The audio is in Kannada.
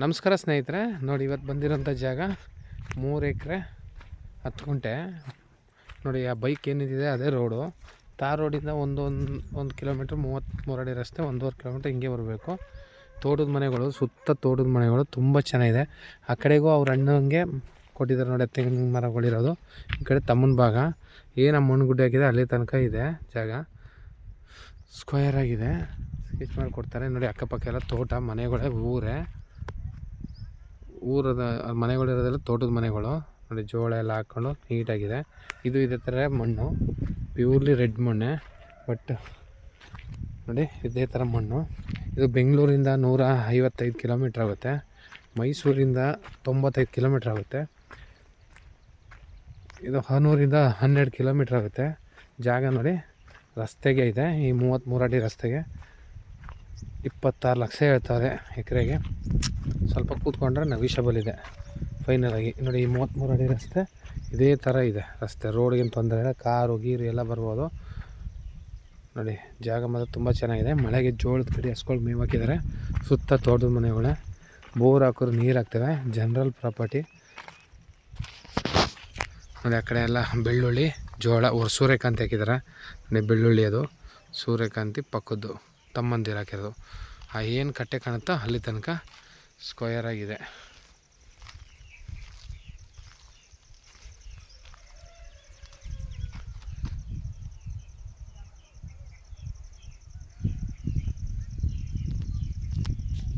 ನಮಸ್ಕಾರ ಸ್ನೇಹಿತರೆ, ನೋಡಿ ಇವತ್ತು ಬಂದಿರೋಂಥ ಜಾಗ 3 ಎಕರೆ 10 ಗುಂಟೆ. ನೋಡಿ ಆ ಬೈಕ್ ಏನಿದೆ ಅದೇ ರೋಡು. ತಾರ್ ರೋಡಿಂದ ಒಂದು ಕಿಲೋಮೀಟ್ರ್ 33 ಅಡಿ ರಸ್ತೆ, 1.5 ಕಿಲೋಮೀಟ್ರ್ ಹಿಂಗೆ ಬರಬೇಕು. ತೋಟದ ಮನೆಗಳು, ಸುತ್ತ ತೋಟದ ಮನೆಗಳು ತುಂಬ ಚೆನ್ನಾಗಿದೆ. ಆ ಕಡೆಗೂ ಅವ್ರ ಅಣ್ಣಂಗೆ ಕೊಟ್ಟಿದ್ದಾರೆ ನೋಡಿ, ತೆಂಗಿನ ಮರಗಳಿರೋದು. ಈ ಕಡೆ ತಮ್ಮನ ಭಾಗ ಏನು ಮಣ್ಣು ಗುಡ್ಡೆ ಹಾಕಿದೆ ಅಲ್ಲಿ ತನಕ ಇದೆ ಜಾಗ. ಸ್ಕ್ವೇರ್ ಆಗಿದೆ, ಸ್ಕೆಚ್ ಮಾಡಿ ಕೊಡ್ತಾರೆ ನೋಡಿ. ಅಕ್ಕಪಕ್ಕ ಎಲ್ಲ ತೋಟ ಮನೆಗಳೇ, ಊರದ ಮನೆಗಳಿರೋದೆಲ್ಲ ತೋಟದ ಮನೆಗಳು ನೋಡಿ. ಜೋಳ ಎಲ್ಲ ಹಾಕ್ಕೊಂಡು ನೀಟಾಗಿದೆ. ಇದು ಇದೇ ಥರ ಮಣ್ಣು, ಪ್ಯೂರ್ಲಿ ರೆಡ್ ಮಣ್ಣೆ. ಬಟ್ ನೋಡಿ ಇದೇ ಥರ ಮಣ್ಣು. ಇದು ಬೆಂಗಳೂರಿಂದ 155 ಕಿಲೋಮೀಟ್ರ್ ಆಗುತ್ತೆ, ಮೈಸೂರಿಂದ 95 ಕಿಲೋಮೀಟ್ರ್ ಆಗುತ್ತೆ. ಇದು ಹನೂರಿಂದ 12 ಕಿಲೋಮೀಟ್ರ್ ಆಗುತ್ತೆ. ಜಾಗ ನೋಡಿ ರಸ್ತೆಗೆ ಇದೆ, ಈ 33 ಅಡಿ ರಸ್ತೆಗೆ 26 ಲಕ್ಷ ಹೇಳ್ತಾರೆ ಎಕರೆಗೆ. ಸ್ವಲ್ಪ ಕೂತ್ಕೊಂಡ್ರೆ ನವಿಷಬಲ್ ಇದೆ ಫೈನಲಾಗಿ. ನೋಡಿ ಈ 33 ಅಡಿ ರಸ್ತೆ ಇದೇ ಥರ ಇದೆ ರಸ್ತೆ. ರೋಡ್ಗೇನು ತೊಂದರೆ ಇಲ್ಲ, ಕಾರು ಗೀರು ಎಲ್ಲ ಬರ್ಬೋದು. ನೋಡಿ ಜಾಗ ಮಾತ್ರ ತುಂಬ ಚೆನ್ನಾಗಿದೆ. ಮಳೆಗೆ ಜೋಳದ ಕಡೆ ಹಸ್ಗಳು ಮೇವು ಹಾಕಿದ್ದಾರೆ. ಸುತ್ತ ತೋಟದ ಮನೆಗಳೇ, ಬೋರ್ ಹಾಕಿದ್ರು ನೀರು ಹಾಕ್ತವೆ. ಜನರಲ್ ಪ್ರಾಪರ್ಟಿ ನೋಡಿ. ಆ ಕಡೆ ಎಲ್ಲ ಬೆಳ್ಳುಳ್ಳಿ, ಜೋಳ, ಸೂರ್ಯಕಾಂತಿ ಹಾಕಿದ್ದಾರೆ ನೋಡಿ. ಬೆಳ್ಳುಳ್ಳಿ ಅದು ಸೂರ್ಯಕಾಂತಿ ಪಕ್ಕದ್ದು ತಮ್ಮಂದಿರು ಹಾಕಿರೋದು. ಆ ಏನು ಕಟ್ಟೆ ಕಾಣುತ್ತೋ ಅಲ್ಲಿ ತನಕ ಸ್ಕ್ವೇರ್ ಆಗಿದೆ.